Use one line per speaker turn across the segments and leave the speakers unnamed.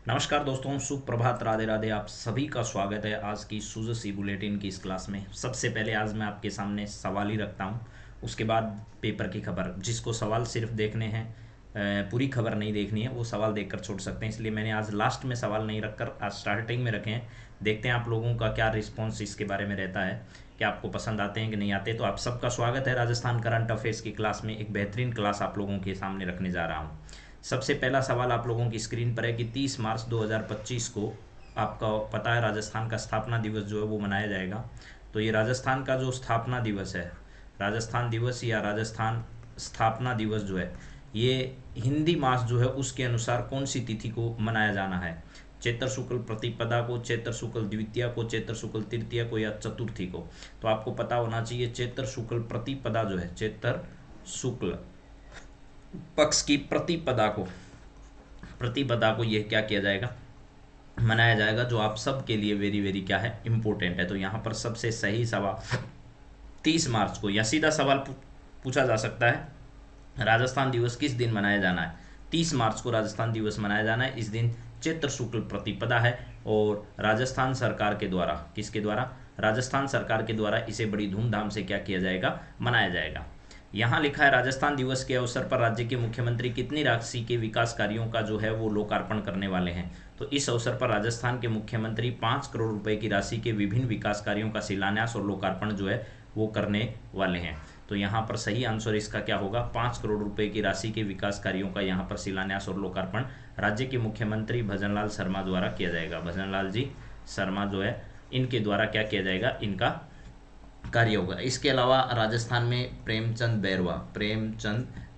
नमस्कार दोस्तों, सुप्रभात, राधे राधे। आप सभी का स्वागत है आज की सुज़सी बुलेटिन की इस क्लास में। सबसे पहले आज मैं आपके सामने सवाल ही रखता हूं, उसके बाद पेपर की खबर। जिसको सवाल सिर्फ देखने हैं, पूरी खबर नहीं देखनी है, वो सवाल देखकर छोड़ सकते हैं। इसलिए मैंने आज लास्ट में सवाल नहीं रखकर आज स्टार्टिंग में रखे हैं। देखते हैं आप लोगों का क्या रिस्पॉन्स इसके बारे में रहता है, कि आपको पसंद आते हैं कि नहीं आते। तो आप सबका स्वागत है राजस्थान करंट अफेयर्स की क्लास में। एक बेहतरीन क्लास आप लोगों के सामने रखने जा रहा हूँ। सबसे पहला सवाल आप लोगों की स्क्रीन पर है कि 30 मार्च 2025 को, आपका पता है, राजस्थान का स्थापना दिवस जो है वो मनाया जाएगा। तो ये राजस्थान का जो स्थापना दिवस है, राजस्थान दिवस या राजस्थान स्थापना दिवस जो है, ये हिंदी मास जो है उसके अनुसार कौन सी तिथि को मनाया जाना है। चैत्र शुक्ल प्रतिपदा को, चैत्र शुक्ल द्वितीया को, चैत्र शुक्ल तृतीया को या चतुर्थी को। तो आपको पता होना चाहिए चैत्र शुक्ल प्रतिपदा जो है, चैत्र शुक्ल पक्ष की प्रतिपदा को यह क्या किया जाएगा, मनाया जाएगा। जो आप सब के लिए वेरी वेरी क्या है, इंपॉर्टेंट है। तो यहाँ पर सबसे सही सवाल 30 मार्च को, या सीधा सवाल पूछा जा सकता है राजस्थान दिवस किस दिन मनाया जाना है। 30 मार्च को राजस्थान दिवस मनाया जाना है। इस दिन चैत्र शुक्ल प्रतिपदा है और राजस्थान सरकार के द्वारा, किसके द्वारा, राजस्थान सरकार के द्वारा इसे बड़ी धूमधाम से क्या किया जाएगा, मनाया जाएगा। यहाँ लिखा है राजस्थान दिवस के अवसर पर राज्य के मुख्यमंत्री कितनी राशि के विकास कार्यों का जो है वो लोकार्पण करने वाले हैं। तो इस अवसर पर राजस्थान के मुख्यमंत्री 5 करोड़ रुपए की राशि के विभिन्न विकास कार्यों का शिलान्यास और लोकार्पण जो है वो करने वाले हैं। तो यहाँ पर सही आंसर इसका क्या होगा, 5 करोड़ रुपए की राशि के विकास कार्यों का यहाँ पर शिलान्यास और लोकार्पण राज्य के मुख्यमंत्री भजनलाल शर्मा द्वारा किया जाएगा। भजनलाल जी शर्मा जो है, इनके द्वारा क्या किया जाएगा, इनका कार्य होगा। इसके अलावा राजस्थान में प्रेमचंद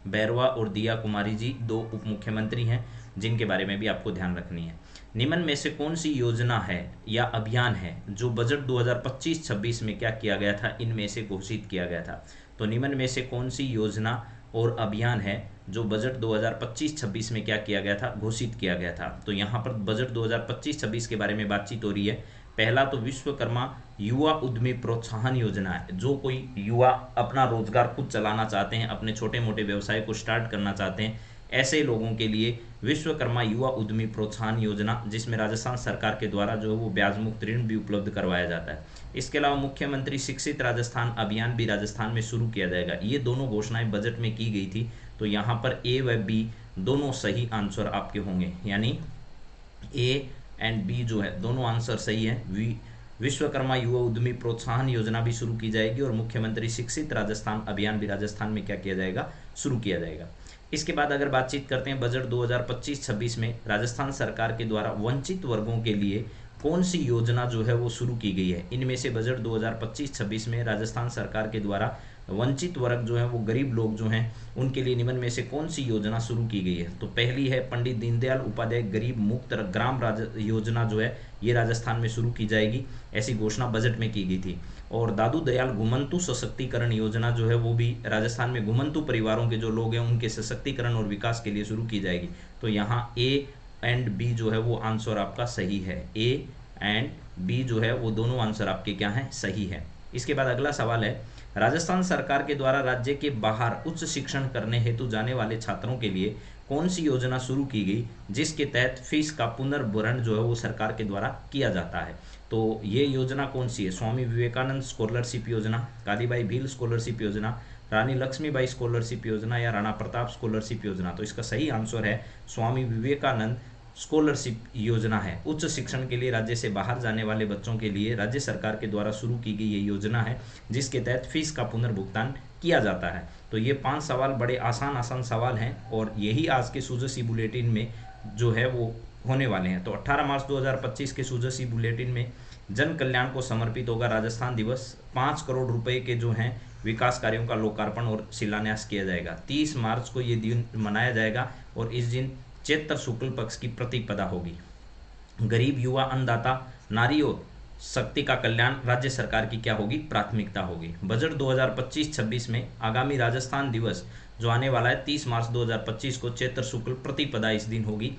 बैरवा और दिया कुमारी जी 2 उप मुख्यमंत्री हैं, जिनके बारे में भी आपको ध्यान रखनी है। निम्न में से कौन सी योजना है या अभियान है जो बजट 2025-26 में क्या किया गया था, इनमें से घोषित किया गया था। तो निम्न में से कौन सी योजना और अभियान है जो बजट 2025-26 में क्या किया गया था, घोषित किया गया था। तो यहाँ पर बजट 2025-26 के बारे में बातचीत हो रही है। पहला तो विश्वकर्मा युवा उद्यमी प्रोत्साहन योजना है। जो कोई युवा अपना रोजगार खुद चलाना चाहते हैं, अपने छोटे मोटे व्यवसाय को स्टार्ट करना चाहते हैं, ऐसे लोगों के लिए विश्वकर्मा युवा उद्यमी प्रोत्साहन योजना, जिसमें राजस्थान सरकार के द्वारा जो है वो ब्याज मुक्त ऋण भी उपलब्ध करवाया जाता है। इसके अलावा मुख्यमंत्री शिक्षित राजस्थान अभियान भी राजस्थान में शुरू किया जाएगा। ये दोनों घोषणाएं बजट में की गई थी। तो यहाँ पर ए व बी दोनों सही आंसर आपके होंगे, यानी ए एंड बी जो है दोनों आंसर सही है। विश्वकर्मा युवा उद्यमी प्रोत्साहन योजना भी शुरू की जाएगी और मुख्यमंत्री शिक्षित राजस्थान अभियान भी राजस्थान में क्या किया जाएगा, शुरू किया जाएगा। इसके बाद अगर बातचीत करते हैं बजट 2025-26 में राजस्थान सरकार के द्वारा वंचित वर्गों के लिए कौन सी योजना जो है वो शुरू की गई है। इनमें से बजट 2025-26 में राजस्थान सरकार के द्वारा वंचित वर्ग जो है वो गरीब लोग जो हैं उनके लिए निम्न में से कौन सी योजना शुरू की गई है। तो पहली है पंडित दीनदयाल उपाध्याय गरीब मुक्त ग्राम योजना जो है ये राजस्थान में शुरू की जाएगी, ऐसी घोषणा बजट में की गई थी। और दादू दयाल घुमंतु सशक्तिकरण योजना जो है वो भी राजस्थान में घुमंतु परिवारों के जो लोग हैं उनके सशक्तिकरण और विकास के लिए शुरू की जाएगी। तो यहाँ ए एंड बी जो है वो आंसर आपका सही है। ए एंड बी जो है वो दोनों आंसर आपके क्या हैं, सही है। इसके बाद अगला सवाल है राजस्थान सरकार के द्वारा राज्य के बाहर उच्च शिक्षण करने हेतु जाने वाले छात्रों के लिए कौन सी योजना शुरू की गई, जिसके तहत फीस का पुनर्भरण जो है वो सरकार के द्वारा किया जाता है। तो ये योजना कौन सी है, स्वामी विवेकानंद स्कॉलरशिप योजना, कालीबाई भील स्कॉलरशिप योजना, रानी लक्ष्मीबाई स्कॉलरशिप योजना या राणा प्रताप स्कॉलरशिप योजना। तो इसका सही आंसर है स्वामी विवेकानंद स्कॉलरशिप योजना है। उच्च शिक्षण के लिए राज्य से बाहर जाने वाले बच्चों के लिए राज्य सरकार के द्वारा शुरू की गई ये योजना है, जिसके तहत फीस का पुनर्भुगतान किया जाता है। तो ये 5 सवाल बड़े आसान सवाल हैं और यही आज के सुजसी बुलेटिन में जो है वो होने वाले हैं। तो 18 मार्च 2025 के सुजसी बुलेटिन में जन कल्याण को समर्पित होगा राजस्थान दिवस। 5 करोड़ रुपए के जो हैं विकास कार्यों का लोकार्पण और शिलान्यास किया जाएगा। 30 मार्च को ये दिन मनाया जाएगा और इस दिन चैत्र शुक्ल पक्ष की प्रतिपदा होगी। गरीब युवा अन्नदाता नारी और शक्ति का कल्याण राज्य सरकार की क्या होगी, प्राथमिकता होगी। बजट 2025-26 में आगामी राजस्थान दिवस जो आने वाला है 30 मार्च 2025 को चैत्र शुक्ल प्रतिपदा इस दिन होगी।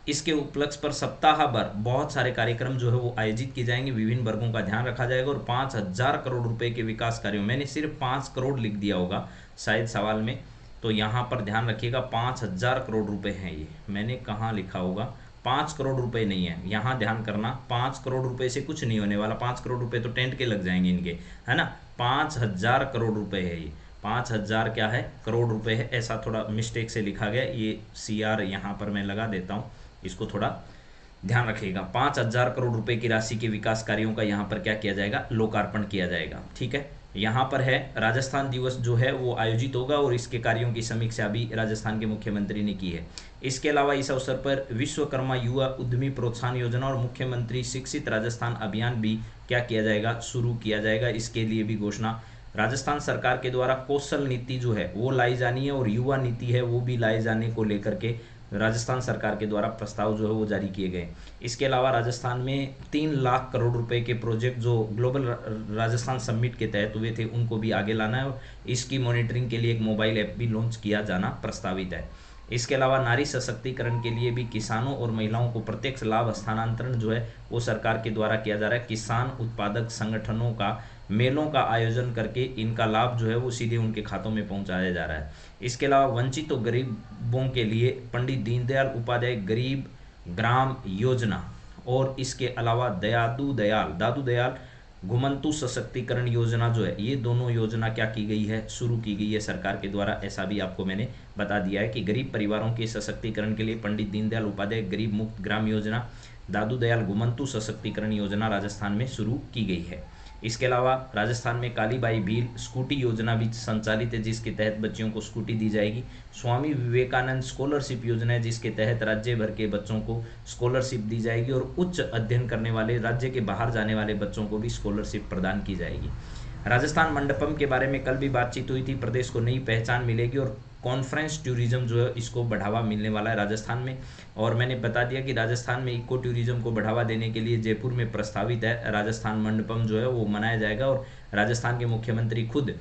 इसके उपलक्ष्य पर सप्ताह भर बहुत सारे कार्यक्रम जो है वो आयोजित किए जाएंगे, विभिन्न वर्गों का ध्यान रखा जाएगा और 5000 करोड़ रुपए के विकास कार्यों, मैंने सिर्फ 5 करोड़ लिख दिया होगा शायद सवाल में, तो यहाँ पर ध्यान रखिएगा 5000 करोड़ रुपए हैं। ये मैंने कहाँ लिखा होगा, 5 करोड़ रुपए नहीं है, यहाँ ध्यान करना। 5 करोड़ रुपए से कुछ नहीं होने वाला। 5 करोड़ रुपए तो टेंट के लग जाएंगे इनके, है ना। 5,000 करोड़ रुपए है ये। 5,000 क्या है, करोड़ रुपए है। ऐसा थोड़ा मिस्टेक से लिखा गया, ये CR यहाँ पर मैं लगा देता हूँ, इसको थोड़ा ध्यान रखिएगा। 5,000 करोड़ रुपए की राशि के विकास कार्यों का यहाँ पर क्या किया जाएगा, लोकार्पण किया जाएगा। ठीक है, यहाँ पर है राजस्थान दिवस जो है वो आयोजित होगा और इसके कार्यों की समीक्षा भी राजस्थान के मुख्यमंत्री ने की है। इसके अलावा इस अवसर पर विश्वकर्मा युवा उद्यमी प्रोत्साहन योजना और मुख्यमंत्री शिक्षित राजस्थान अभियान भी क्या किया जाएगा, शुरू किया जाएगा। इसके लिए भी घोषणा राजस्थान सरकार के द्वारा कौशल नीति जो है वो लाई जानी है और युवा नीति है वो भी लाए जाने को लेकर के राजस्थान सरकार के द्वारा प्रस्ताव जो है वो जारी किए गए। इसके अलावा राजस्थान में 3 लाख करोड़ रुपए के प्रोजेक्ट जो ग्लोबल राजस्थान समिट के तहत हुए थे उनको भी आगे लाना है और इसकी मॉनिटरिंग के लिए एक मोबाइल ऐप भी लॉन्च किया जाना प्रस्तावित है। इसके अलावा नारी सशक्तिकरण के लिए भी किसानों और महिलाओं को प्रत्यक्ष लाभ हस्तांतरण जो है वो सरकार के द्वारा किया जा रहा है। किसान उत्पादक संगठनों का मेलों का आयोजन करके इनका लाभ जो है वो सीधे उनके खातों में पहुंचाया जा रहा है। इसके अलावा वंचित और गरीबों के लिए पंडित दीनदयाल उपाध्याय गरीब ग्राम योजना और इसके अलावा दादू दयाल घुमंतु सशक्तिकरण योजना जो है, ये दोनों योजना क्या की गई है, शुरू की गई है सरकार के द्वारा। ऐसा भी आपको मैंने बता दिया है कि गरीब परिवारों के सशक्तिकरण के लिए पंडित दीनदयाल उपाध्याय गरीब मुक्त ग्राम योजना, दादू दयाल घुमंतु सशक्तिकरण योजना राजस्थान में शुरू की गई है। इसके अलावा राजस्थान में कालीबाई भील स्कूटी योजना भी संचालित है जिसके तहत बच्चियों को स्कूटी दी जाएगी। स्वामी विवेकानंद स्कॉलरशिप योजना है जिसके तहत राज्य भर के बच्चों को स्कॉलरशिप दी जाएगी और उच्च अध्ययन करने वाले राज्य के बाहर जाने वाले बच्चों को भी स्कॉलरशिप प्रदान की जाएगी। राजस्थान मंडपम के बारे में कल भी बातचीत हुई थी। प्रदेश को नई पहचान मिलेगी और कॉन्फ्रेंस टूरिज्म जो है इसको बढ़ावा मिलने वाला है राजस्थान में। और मैंने बता दिया कि राजस्थान में इको टूरिज्म को बढ़ावा देने के लिए जयपुर में प्रस्तावित है राजस्थान मंडपम जो है वो मनाया जाएगा और राजस्थान के मुख्यमंत्री खुद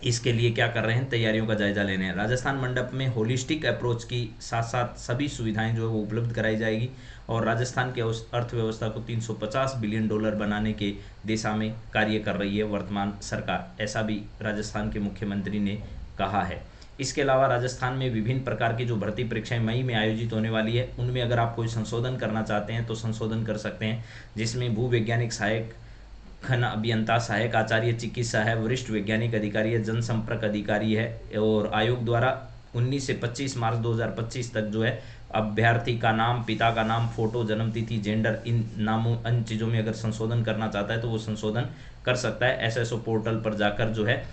इसके लिए क्या कर रहे हैं, तैयारियों का जायजा लेने हैं। राजस्थान मंडप में होलिस्टिक अप्रोच की साथ साथ सभी सुविधाएं जो है वो उपलब्ध कराई जाएगी और राजस्थान के अर्थव्यवस्था को $350 बिलियन बनाने के दिशा में कार्य कर रही है वर्तमान सरकार। ऐसा भी राजस्थान के मुख्यमंत्री ने कहा है। इसके अलावा राजस्थान में विभिन्न प्रकार की जो भर्ती परीक्षाएं मई में आयोजित होने वाली है उनमें अगर आप कोई संशोधन करना चाहते हैं तो संशोधन कर सकते हैं, जिसमें भूवैज्ञानिक सहायक, खन अभियंता, सहायक आचार्य चिकित्सा है, वरिष्ठ वैज्ञानिक अधिकारी है, जनसंपर्क अधिकारी है। और आयोग द्वारा 19 से 25 मार्च 2025 तक जो है अभ्यर्थी का नाम, पिता का नाम, फोटो, जन्मतिथि, जेंडर, इन नामों इन चीज़ों में अगर संशोधन करना चाहता है तो वो संशोधन कर सकता है। SSO पोर्टल पर जाकर जो है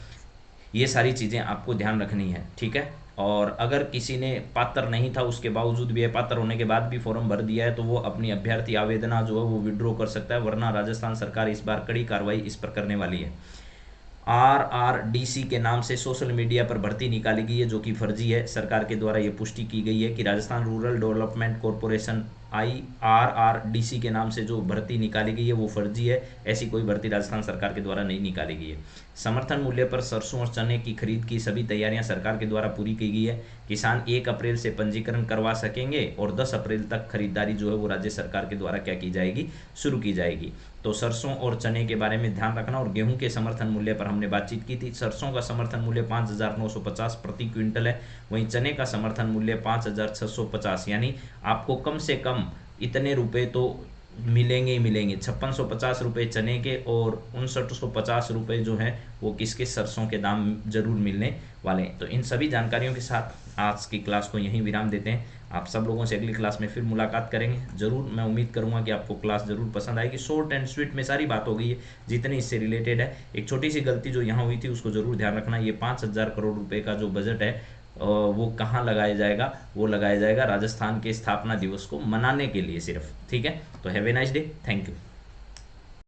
ये सारी चीज़ें आपको ध्यान रखनी है। ठीक है, और अगर किसी ने पात्र नहीं था उसके बावजूद भी, पात्र होने के बाद भी फॉर्म भर दिया है तो वो अपनी अभ्यर्थी आवेदना जो है वो विड्रॉ कर सकता है, वरना राजस्थान सरकार इस बार कड़ी कार्रवाई इस पर करने वाली है। RRDC के नाम से सोशल मीडिया पर भर्ती निकाली गई है जो कि फर्जी है। सरकार के द्वारा ये पुष्टि की गई है कि Rajasthan rural development corporation RRDC के नाम से जो भर्ती निकाली गई है वो फर्जी है। ऐसी कोई भर्ती राजस्थान सरकार के द्वारा नहीं निकाली गई है। समर्थन मूल्य पर सरसों और चने की खरीद की सभी तैयारियां सरकार के द्वारा पूरी की गई है। किसान 1 अप्रैल से पंजीकरण करवा सकेंगे और 10 अप्रैल तक खरीदारी जो है वो राज्य सरकार के द्वारा क्या की जाएगी, शुरू की जाएगी। तो सरसों और चने के बारे में ध्यान रखना। और गेहूं के समर्थन मूल्य पर हमने बातचीत की थी। सरसों का समर्थन मूल्य 5,950 प्रति क्विंटल है, वहीं चने का समर्थन मूल्य 5,650, यानी आपको कम से कम इतने रुपए तो मिलेंगे ही मिलेंगे। 5650 रुपये चने के और 5950 रुपये जो हैं वो किसके, सरसों के दाम जरूर मिलने वाले हैं। तो इन सभी जानकारियों के साथ आज की क्लास को यहीं विराम देते हैं। आप सब लोगों से अगली क्लास में फिर मुलाकात करेंगे जरूर। मैं उम्मीद करूंगा कि आपको क्लास जरूर पसंद आएगी। शॉर्ट एंड स्वीट में सारी बात हो गई है जितनी इससे रिलेटेड है। एक छोटी सी गलती जो यहाँ हुई थी उसको जरूर ध्यान रखना। ये 5,000 करोड़ रुपए का जो बजट है वो कहाँ लगाया जाएगा, वो लगाया जाएगा राजस्थान के स्थापना दिवस को मनाने के लिए सिर्फ। ठीक है, तो have a nice day, thank you.